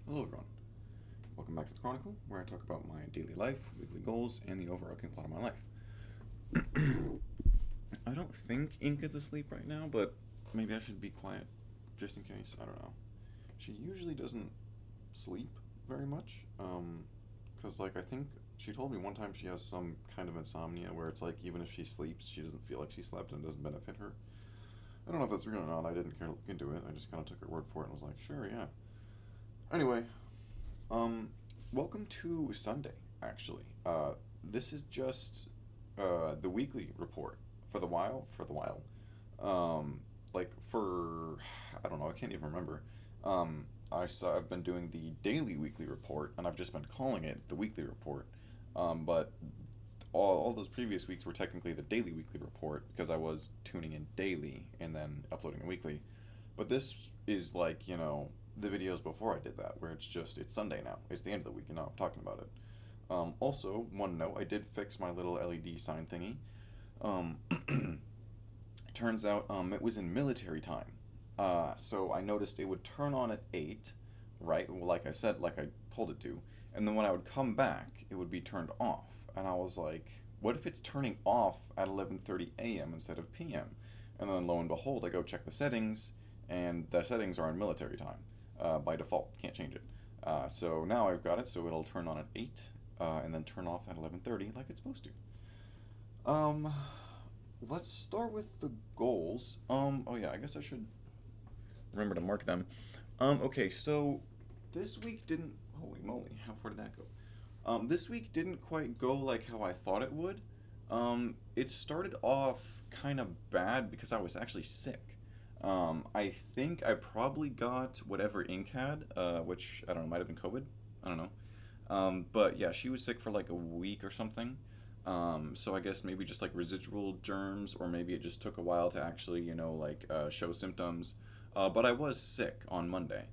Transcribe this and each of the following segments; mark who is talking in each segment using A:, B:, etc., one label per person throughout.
A: Hello everyone. Welcome back to the Chronicle, where I talk about my daily life, weekly goals, and the overarching plot of my life. I don't think Ink is asleep right now, but maybe I should be quiet, just in case. I don't know. She usually doesn't sleep very much, because I think she told me one time she has some kind of insomnia where it's like even if she sleeps, she doesn't feel like she slept and it doesn't benefit her. I don't know if that's real or not. I didn't care to look into it. I just kind of took her word for it and was like, sure, yeah. Anyway, Um, welcome to Sunday, actually. This is just the weekly report for the while. I don't know, I can't even remember. I've been doing the daily weekly report, and I've just been calling it the weekly report. But all those previous weeks were technically the daily weekly report because I was tuning in daily and then uploading a weekly. But this is the videos before I did that, where it's Sunday now. It's the end of the week, and now I'm talking about it. Also, one note, I did fix my little LED sign thingy. Um, Turns out it was in military time. So I noticed it would turn on at 8, right? Like I said, like I told it to. And then when I would come back, it would be turned off. And I was like, what if it's turning off at 11:30 a.m. instead of p.m.? And then lo and behold, I go check the settings, and the settings are in military time by default. Can't change it. So now I've got it, so it'll turn on at 8 and then turn off at 11:30 like it's supposed to. Um, let's start with the goals. Oh yeah, I guess I should remember to mark them. Okay, so this week didn't. Holy moly, how far did that go? This week didn't quite go like how I thought it would. It started off kind of bad because I was actually sick. I think I probably got whatever Ink had, which I don't know, might have been COVID. I don't know. But yeah, she was sick for like a week or something. So I guess maybe just like residual germs, or maybe it just took a while to actually, show symptoms. But I was sick on Monday.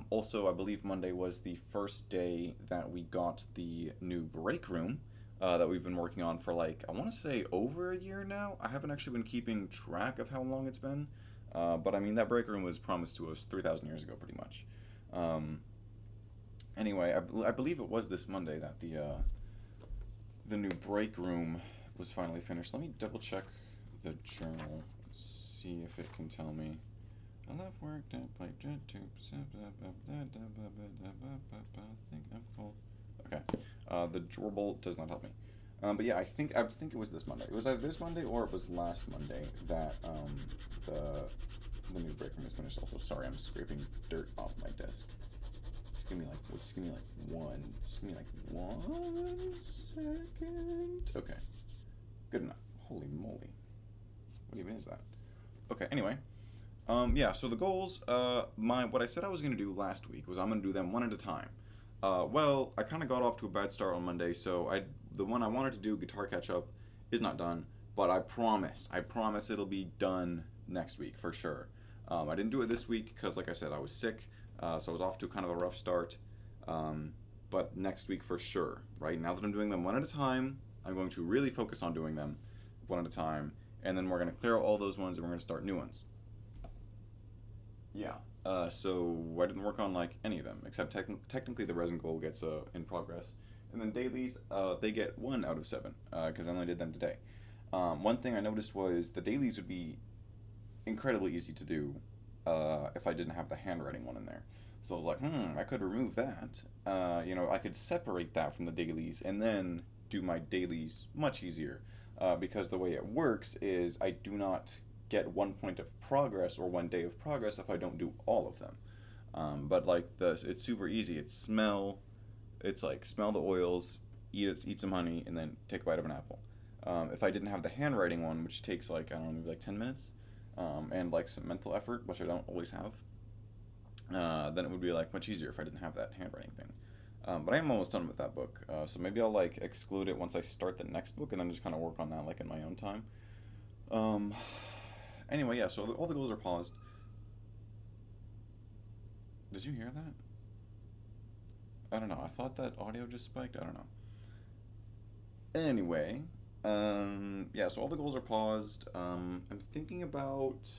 A: Also, I believe Monday was the first day that we got the new break room that we've been working on for I want to say over a year now. I haven't actually been keeping track of how long it's been. But I mean, that break room was promised to us 3,000 years ago, pretty much. Um, anyway, I believe it was this Monday that the new break room was finally finished. Let me double check the journal, see if it can tell me. I love work that play jet tube. I think I'm cool. Okay. The Jorble does not help me. But yeah, I think it was this Monday. It was either this Monday or it was last Monday that the the new break room is finished. Also, sorry, I'm scraping dirt off my desk. Just give me like 1 second. Okay, good enough. Holy moly, what even is that? Okay, anyway, yeah. So the goals, what I said I was gonna do last week was I'm gonna do them one at a time. Well, I kind of got off to a bad start on Monday, so the one I wanted to do, guitar catch up, is not done. But I promise it'll be done next week for sure. I didn't do it this week because, like I said, I was sick, so I was off to kind of a rough start. Um, but next week for sure. Right now that I'm doing them one at a time, I'm going to really focus on doing them one at a time, and then we're going to clear out all those ones and we're going to start new ones. Yeah. So I didn't work on any of them except technically the resin goal gets in progress, and then dailies they get 1 out of 7 because I only did them today. One thing I noticed was the dailies would be incredibly easy to do if I didn't have the handwriting one in there. So I was like, I could remove that. I could separate that from the dailies and then do my dailies much easier. Because the way it works is I do not get 1 point of progress or 1 day of progress if I don't do all of them. But it's super easy. It's like smell the oils, eat some honey, and then take a bite of an apple. If I didn't have the handwriting one, which takes I don't know, maybe 10 minutes, and some mental effort, which I don't always have, then it would be much easier if I didn't have that handwriting thing. But I am almost done with that book, so maybe I'll exclude it once I start the next book, and then just kind of work on that in my own time. Um, anyway, yeah. So all the goals are paused. Did you hear that? I don't know. I thought that audio just spiked. I don't know. Anyway, yeah. So all the goals are paused. I'm thinking about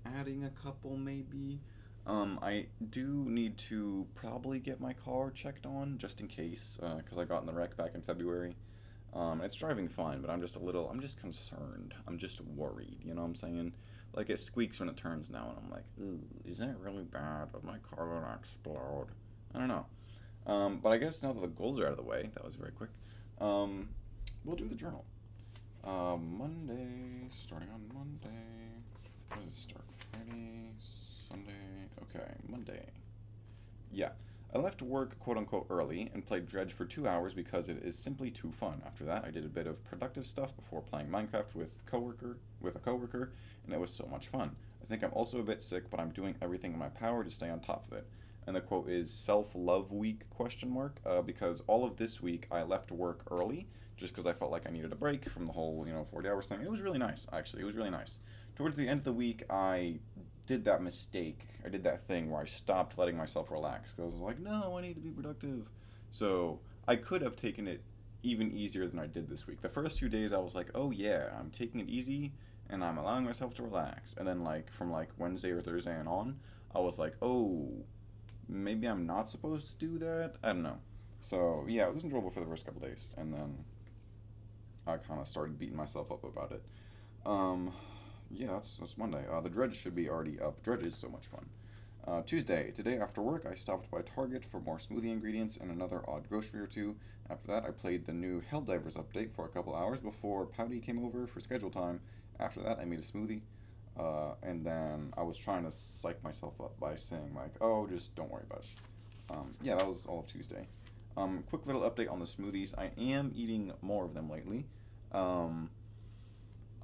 A: adding a couple maybe. I do need to probably get my car checked on just in case, because I got in the wreck back in February. It's driving fine, but I'm just concerned. I'm just worried, you know what I'm saying? Like it squeaks when it turns now, and I'm like, ooh, is that really bad? Is my car gonna explode? I don't know. But I guess now that the goals are out of the way, that was very quick. Um, we'll do the journal. Monday, starting on Monday. What does it start? Friday, Sunday. Okay, Monday. Yeah. I left work quote unquote early and played Dredge for 2 hours because it is simply too fun. After that, I did a bit of productive stuff before playing Minecraft with a coworker, and it was so much fun. I think I'm also a bit sick, but I'm doing everything in my power to stay on top of it. And the quote is self-love week question mark because all of this week I left work early just because I felt like I needed a break from the whole 40 hours thing. It was really nice actually. It was really nice. Towards the end of the week, I did that mistake. I did that thing where I stopped letting myself relax because I was like, no, I need to be productive. So I could have taken it even easier than I did this week. The first 2 days, I was like, oh yeah, I'm taking it easy and I'm allowing myself to relax. And then like from like Wednesday or Thursday and on, I was like, oh, maybe I'm not supposed to do that. I don't know. So yeah, it was enjoyable for the first couple days, and then I kind of started beating myself up about it. Um, yeah, that's Monday. The Dredge should be already up. Dredge is so much fun. Tuesday. Today after work, I stopped by Target for more smoothie ingredients and another odd grocery or two. After that, I played the new Helldivers update for a couple hours before Pouty came over for schedule time. After that, I made a smoothie. And then I was trying to psych myself up by saying, like, oh, just don't worry about it. Yeah, that was all of Tuesday. Quick little update on the smoothies. I am eating more of them lately. Um,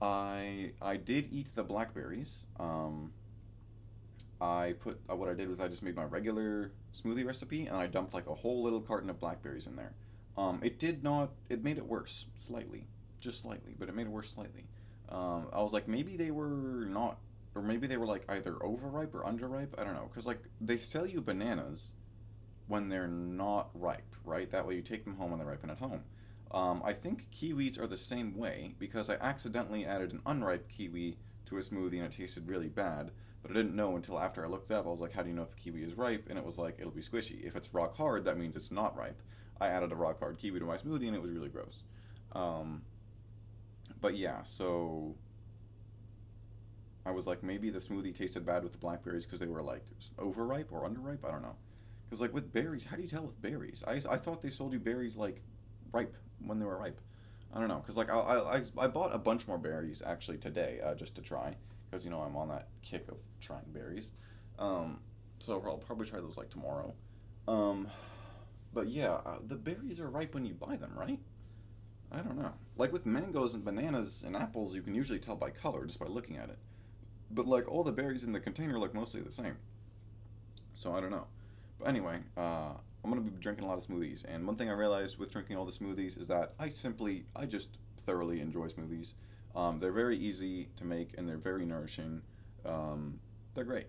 A: I did eat the blackberries. I put what I did was I just made my regular smoothie recipe and I dumped like a whole little carton of blackberries in there. It did not. It made it worse slightly, just slightly, but it made it worse slightly. I was like, maybe they were not, or maybe they were like either overripe or underripe. I don't know, because like they sell you bananas when they're not ripe, right? That way you take them home when they ripen at home. I think kiwis are the same way because I accidentally added an unripe kiwi to a smoothie and it tasted really bad. But I didn't know until after I looked up. I was like, how do you know if a kiwi is ripe? And it was like, it'll be squishy. If it's rock hard, that means it's not ripe. I added a rock hard kiwi to my smoothie and it was really gross. Um, but yeah, so I was like, maybe the smoothie tasted bad with the blackberries because they were like overripe or underripe. I don't know. Because like with berries, how do you tell with berries? I thought they sold you berries like ripe when they were ripe. I don't know. Because like I bought a bunch more berries actually today just to try because I'm on that kick of trying berries. Um, so I'll probably try those like tomorrow. Um, but yeah, the berries are ripe when you buy them, right? I don't know. Like with mangoes and bananas and apples, you can usually tell by color just by looking at it. But like all the berries in the container look mostly the same. So I don't know. But anyway, I'm gonna be drinking a lot of smoothies, and one thing I realized with drinking all the smoothies is that I just thoroughly enjoy smoothies. They're very easy to make, and they're very nourishing. They're great.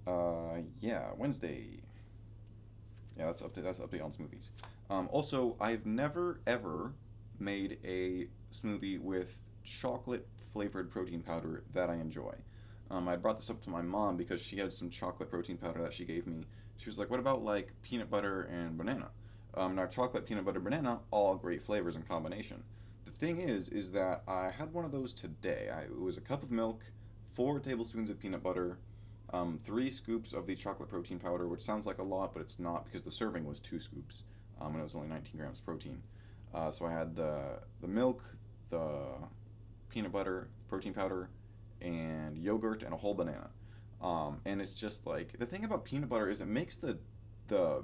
A: Yeah, Wednesday. Yeah, that's update on smoothies. Also, I've never ever made a smoothie with chocolate flavored protein powder that I enjoy. I brought this up to my mom because she had some chocolate protein powder that she gave me. She was like, "What about like peanut butter and banana?" Now, chocolate, peanut butter, banana, all great flavors in combination. The thing is that I had one of those today. It was a cup of milk, 4 tablespoons of peanut butter, 3 scoops of the chocolate protein powder, which sounds like a lot, but it's not because the serving was 2 scoops, and it was only 19 grams protein. So I had the milk, the peanut butter, protein powder, and yogurt, and a whole banana. And it's just like the thing about peanut butter is it makes the the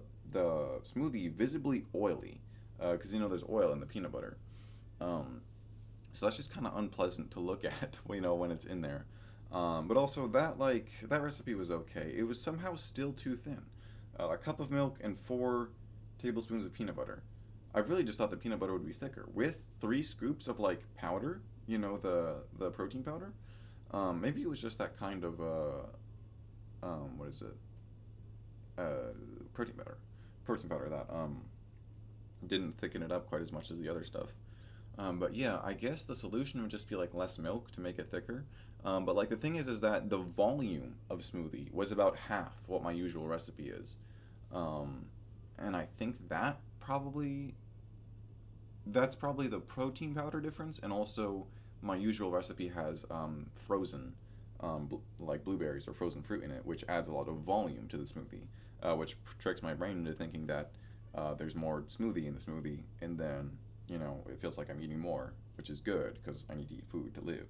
A: smoothie visibly oily, because there's oil in the peanut butter. Um, so that's just kind of unpleasant to look at, when it's in there. But also that recipe was okay. It was somehow still too thin. A cup of milk and 4 tablespoons of peanut butter. I really just thought the peanut butter would be thicker. With 3 scoops of like powder, the protein powder. Maybe it was just that kind of what is it? Uh, protein powder. Protein powder that didn't thicken it up quite as much as the other stuff. But yeah, I guess the solution would just be like less milk to make it thicker. But like the thing is that the volume of smoothie was about half what my usual recipe is. Um, and I think that's probably the protein powder difference, and also my usual recipe has frozen, like blueberries or frozen fruit in it, which adds a lot of volume to the smoothie, which tricks my brain into thinking that there's more smoothie in the smoothie, and then it feels like I'm eating more, which is good because I need to eat food to live.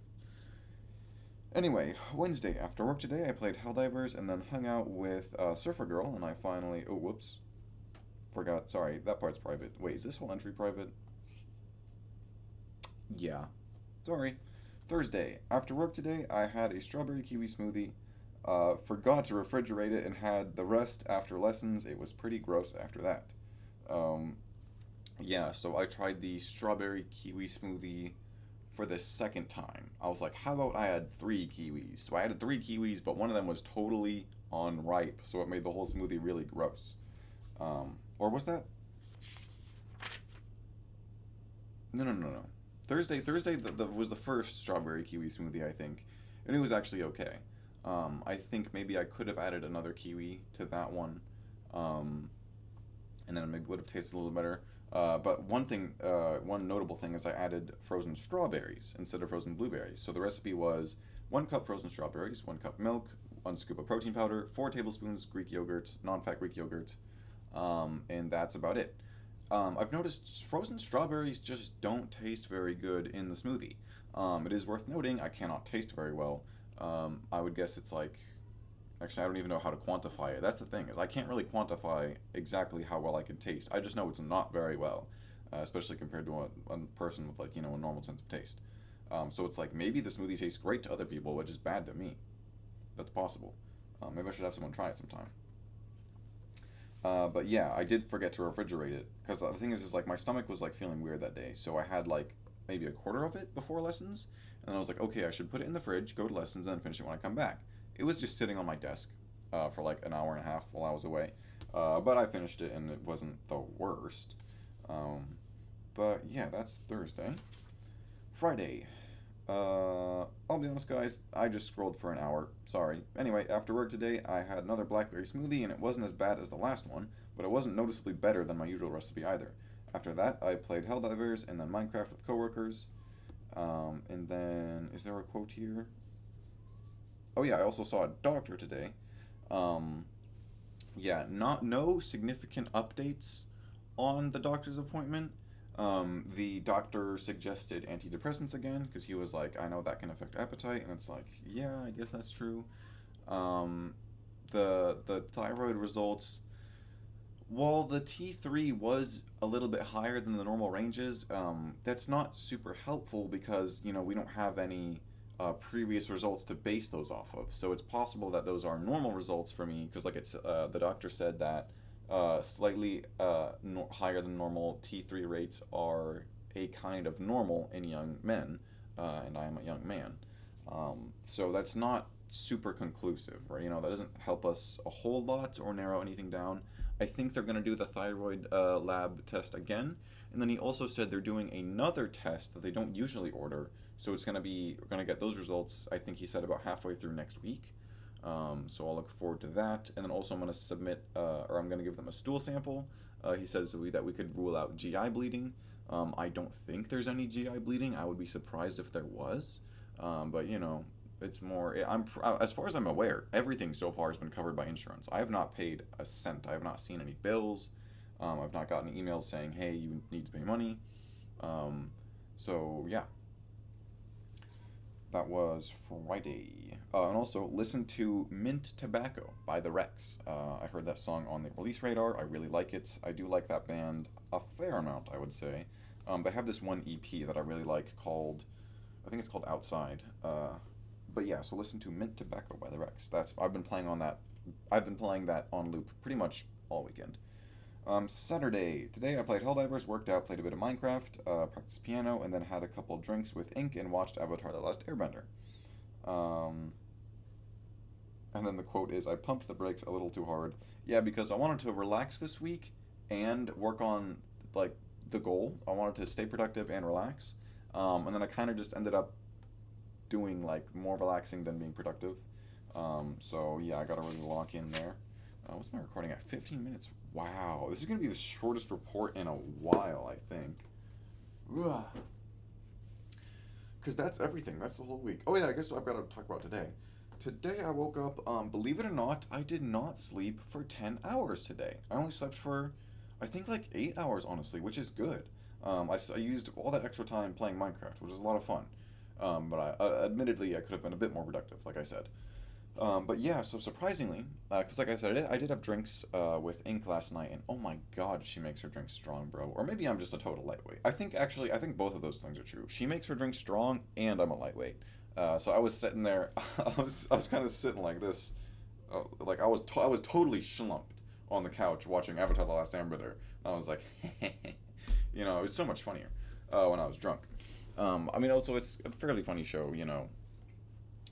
A: Anyway, Wednesday after work today, I played Helldivers and then hung out with Surfer Girl, and I finally. Oh, whoops. Forgot. Sorry, that part's private. Wait, is this whole entry private? Yeah. Sorry. Thursday. After work today, I had a strawberry kiwi smoothie. Forgot to refrigerate it and had the rest after lessons. It was pretty gross after that. Um, yeah, so I tried the strawberry kiwi smoothie for the second time. I was like, how about I had three kiwis? So I added three kiwis, but one of them was totally unripe, so it made the whole smoothie really gross. Or was that? No, no, no, no. Thursday was the first strawberry kiwi smoothie, I think, and it was actually okay. I think maybe I could have added another kiwi to that one, um, and then it maybe would have tasted a little better. But one notable thing is I added frozen strawberries instead of frozen blueberries. So the recipe was 1 cup frozen strawberries, 1 cup milk, 1 scoop of protein powder, 4 tablespoons Greek yogurt, non-fat Greek yogurt, and that's about it. I've noticed frozen strawberries just don't taste very good in the smoothie. It is worth noting I cannot taste very well. I would guess it's like actually I don't even know how to quantify it. That's the thing is I can't really quantify exactly how well I can taste. I just know it's not very well, especially compared to a person with like a normal sense of taste. So it's like maybe the smoothie tastes great to other people, but just bad to me. That's possible. Maybe I should have someone try it sometime. But yeah, I did forget to refrigerate it because the thing is like my stomach was like feeling weird that day, so I had like maybe a quarter of it before lessons, and then I was like, okay, I should put it in the fridge, go to lessons, and then finish it when I come back. It was just sitting on my desk for like an hour and a half while I was away, but I finished it and it wasn't the worst. Um, but yeah, that's Thursday. Friday. I'll be honest, guys. I just scrolled for an hour. Sorry. Anyway, after work today, I had another blackberry smoothie, and it wasn't as bad as the last one, but it wasn't noticeably better than my usual recipe either. After that, I played Helldivers and then Minecraft with coworkers. And then, is there a quote here? Oh yeah, I also saw a doctor today. Um, yeah, not no significant updates on the doctor's appointment. The doctor suggested antidepressants again because he was like, I know that can affect appetite, and it's like, yeah, I guess that's true. Um, the thyroid results, while the T3 was a little bit higher than the normal ranges, that's not super helpful because we don't have any previous results to base those off of. So it's possible that those are normal results for me because like it's the doctor said that slightly higher than normal T3 rates are a kind of normal in young men, and I am a young man. So that's not super conclusive, right? That doesn't help us a whole lot or narrow anything down. I think they're going to do the thyroid lab test again. And then he also said they're doing another test that they don't usually order. So we're going to get those results, I think he said, about halfway through next week. So I'll look forward to that. And then also I'm going to submit, or I'm going to give them a stool sample. He said that we could rule out GI bleeding. I don't think there's any GI bleeding. I would be surprised if there was. But it's more. As far as I'm aware, everything so far has been covered by insurance. I have not paid a cent. I have not seen any bills. I've not gotten emails saying, "Hey, you need to pay money." Um, so yeah, that was Friday. And also, listen to Mint Tobacco by The Rex. I heard that song on the release radar. I really like it. I do like that band a fair amount, I would say. They have this one EP that I really like called, I think it's called Outside. But yeah, so listen to Mint Tobacco by The Rex. I've been playing that on loop pretty much all weekend. Saturday. Today I played Helldivers, worked out, played a bit of Minecraft, practiced piano, and then had a couple drinks with Ink and watched Avatar: The Last Airbender. Um, and then the quote is, "I pumped the brakes a little too hard." Yeah, because I wanted to relax this week and work on like the goal. I wanted to stay productive and relax. And then I kind of just ended up doing like more relaxing than being productive. So yeah, I gotta really lock in there. What's my recording at? 15 minutes. Wow, this is gonna be the shortest report in a while, I think. Ugh. Because that's everything. That's the whole week. Oh yeah, I guess I've got to talk about today. Today I woke up. Believe it or not, I did not sleep for 10 hours today. I only slept for, I think like 8 hours honestly, which is good. I used all that extra time playing Minecraft, which was a lot of fun. But admittedly, I could have been a bit more productive, like I said. But yeah, so surprisingly, because like I said, I did have drinks with Ink last night, and oh my god, she makes her drinks strong, bro. Or maybe I'm just a total lightweight. I think both of those things are true. She makes her drinks strong, and I'm a lightweight. So I was sitting there, I was kind of sitting like this, like I was totally slumped on the couch watching Avatar: The Last Airbender. And I was like, it was so much funnier when I was drunk. I mean, also it's a fairly funny show,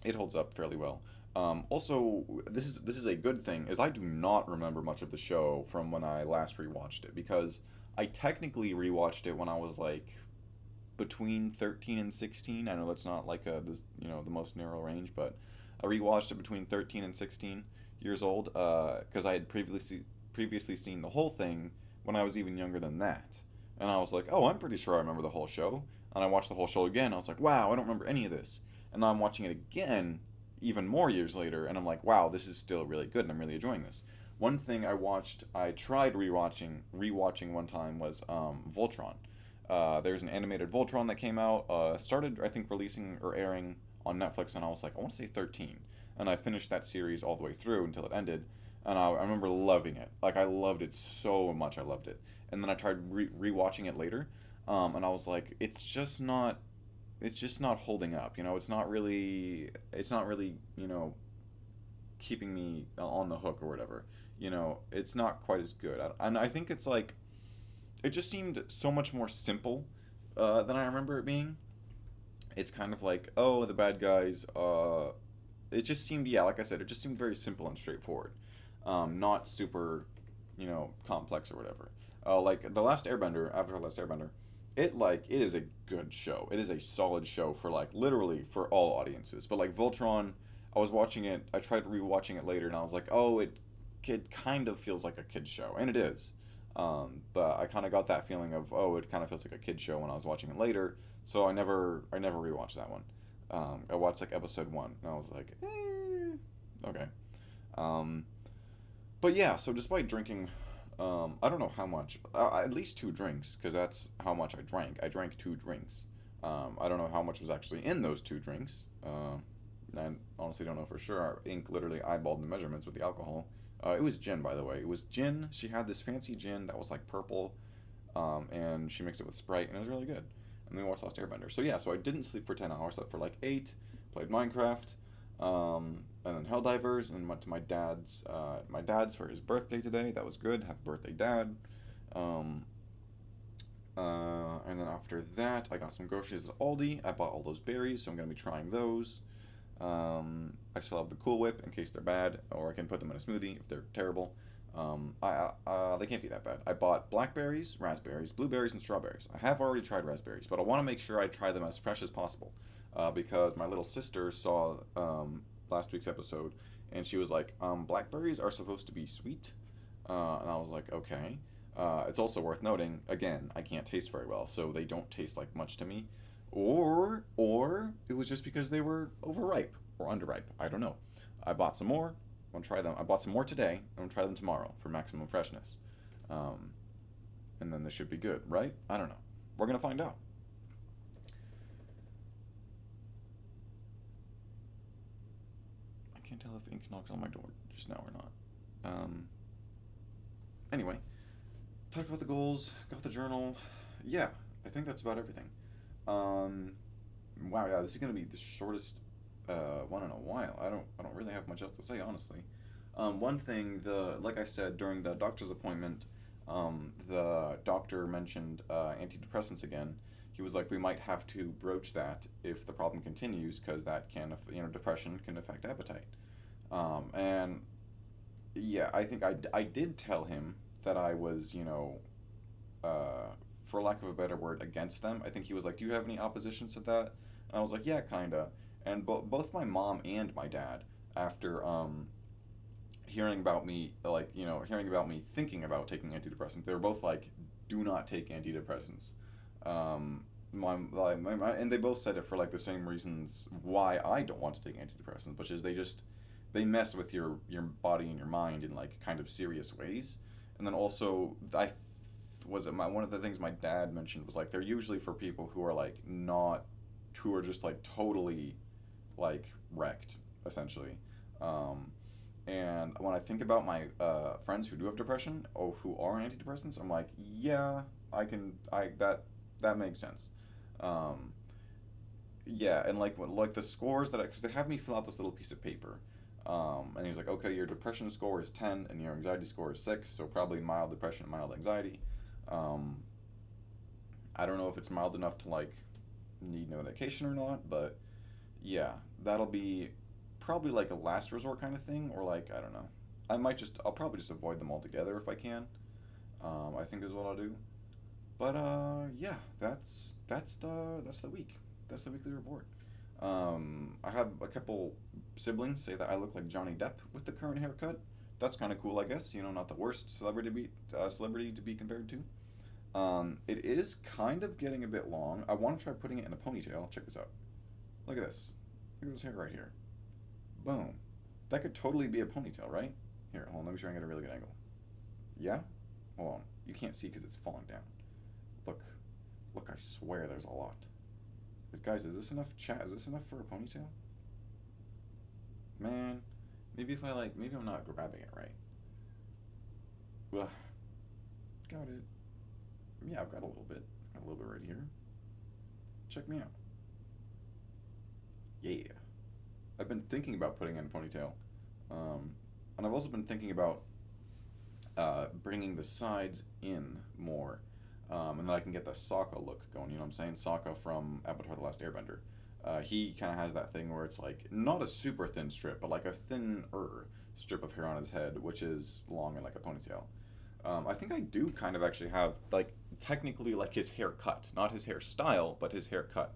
A: it holds up fairly well. Also, this is a good thing, is I do not remember much of the show from when I last rewatched it because I technically rewatched it when I was like between 13 and 16. I know that's not like the most narrow range, but I rewatched it between 13 and 16 years old because I had previously seen the whole thing when I was even younger than that, and I was like, oh, I'm pretty sure I remember the whole show. And I watched the whole show again. I was like, wow, I don't remember any of this. And now I'm watching it again even more years later, and I'm like, wow, this is still really good, and I'm really enjoying this. One thing I tried rewatching one time was Voltron. There's an animated Voltron that came out, started, I think, releasing or airing on Netflix, and I was like, I want to say 13. And I finished that series all the way through until it ended, and I remember loving it. Like, I loved it so much, I loved it. And then I tried rewatching it later, and I was like, it's just not holding up. It's not really keeping me on the hook or whatever. It's not quite as good. And I think it's like it just seemed so much more simple than I remember it being. It's kind of like, oh, the bad guys. It just seemed, yeah, like I said, it just seemed very simple and straightforward, not super, complex or whatever. Like the Last Airbender, after the Last Airbender, it is a good show. It is a solid show for like literally for all audiences. But like Voltron, I was watching it. I tried rewatching it later, and I was like, oh, it kind of feels like a kids show, and it is. But I kind of got that feeling of, oh, it kind of feels like a kids show when I was watching it later. So I never rewatched that one. I watched like episode one, and I was like, okay. Um, but yeah, so despite drinking, I don't know how much, at least two drinks, because that's how much I drank. I drank two drinks. I don't know how much was actually in those two drinks. I honestly don't know for sure. Ink literally eyeballed the measurements with the alcohol. It was gin, by the way. It was gin. She had this fancy gin that was like purple, and she mixed it with Sprite, and it was really good. And then we watched Lost Airbender. So yeah, so I didn't sleep for 10 hours, slept for like 8, played Minecraft, and then Helldivers, and went to my dad's for his birthday today. That was good. Happy birthday, Dad. Um, and then after that, I got some groceries at Aldi. I bought all those berries, so I'm gonna be trying those. I still have the Cool Whip in case they're bad, or I can put them in a smoothie if they're terrible. They can't be that bad. I bought blackberries, raspberries, blueberries, and strawberries. I have already tried raspberries, but I want to make sure I try them as fresh as possible, because my little sister saw last week's episode, and she was like, "Blackberries are supposed to be sweet," and I was like, "Okay." It's also worth noting, again, I can't taste very well, so they don't taste like much to me, or it was just because they were overripe or underripe. I don't know. I bought some more. I'm gonna try them. I bought some more today. I'm gonna try them tomorrow for maximum freshness, um, and then they should be good, right? I don't know. We're gonna find out. I can't tell if Ink knocked on my door just now or not. Anyway, talked about the goals, got the journal. Yeah, I think that's about everything. Um, wow, yeah, this is gonna be the shortest one in a while. I don't really have much else to say, honestly. One thing, like I said during the doctor's appointment, the doctor mentioned antidepressants again. He was like, we might have to broach that if the problem continues, because that depression can affect appetite. And yeah, I think I did tell him that I was, uh, for lack of a better word, against them. I think he was like, "Do you have any opposition to that?" And I was like, "Yeah, kinda." and both my mom and my dad, after hearing about me, like, hearing about me thinking about taking antidepressants, they were both like, do not take antidepressants. And they both said it for like the same reasons why I don't want to take antidepressants, which is they mess with your body and your mind in like kind of serious ways. And then also, was it my one of the things my dad mentioned was like they're usually for people who are like not, who are just like totally like wrecked essentially. Um, and when I think about my friends who do have depression or who are on antidepressants, I'm like, yeah, that makes sense. Um, yeah, and like the scores that, because they have me fill out this little piece of paper, and he's like, okay, your depression score is 10 and your anxiety score is 6, so probably mild depression and mild anxiety. Um, I don't know if it's mild enough to like need no medication or not, but yeah, that'll be probably like a last resort kind of thing, or like I don't know. I'll probably just avoid them altogether if I can. I think is what I'll do. But yeah, that's the week. That's the weekly report. I had a couple siblings say that I look like Johnny Depp with the current haircut. That's kind of cool, I guess. Not the worst celebrity to be compared to. It is kind of getting a bit long. I want to try putting it in a ponytail. Check this out. Look at this. Look at this hair right here. Boom. That could totally be a ponytail, right? Here, hold on. Let me try and get a really good angle. Yeah? Hold on. You can't see because it's falling down. Look. Look, I swear there's a lot. Guys, is this enough chat? Is this enough for a ponytail? Man, maybe I'm not grabbing it right. Ugh. Got it. Yeah, I've got a little bit. Got a little bit right here. Check me out. Yeah. I've been thinking about putting in a ponytail. Um, and I've also been thinking about bringing the sides in more. And then I can get the Sokka look going. You know what I'm saying? Sokka from Avatar: The Last Airbender. He kind of has that thing where it's like not a super thin strip, but like a thinner strip of hair on his head, which is long and like a ponytail. I think I do kind of actually have like technically like his hair cut, not his hairstyle, but his hair cut.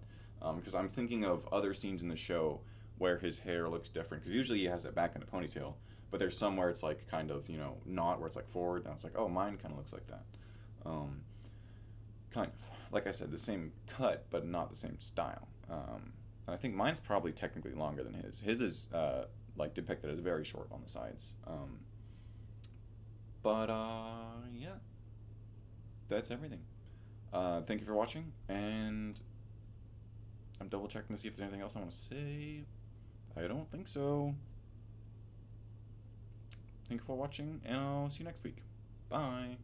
A: Because I'm thinking of other scenes in the show where his hair looks different. Because usually he has it back in a ponytail, but there's some where it's like kind of not where it's like forward, and it's like, oh, mine kind of looks like that. Um, Kind of. Like I said, the same cut, but not the same style. And I think mine's probably technically longer than his. His is like depicted as very short on the sides. But yeah, that's everything. Thank you for watching, and I'm double checking to see if there's anything else I want to say. I don't think so. Thank you for watching, and I'll see you next week. Bye.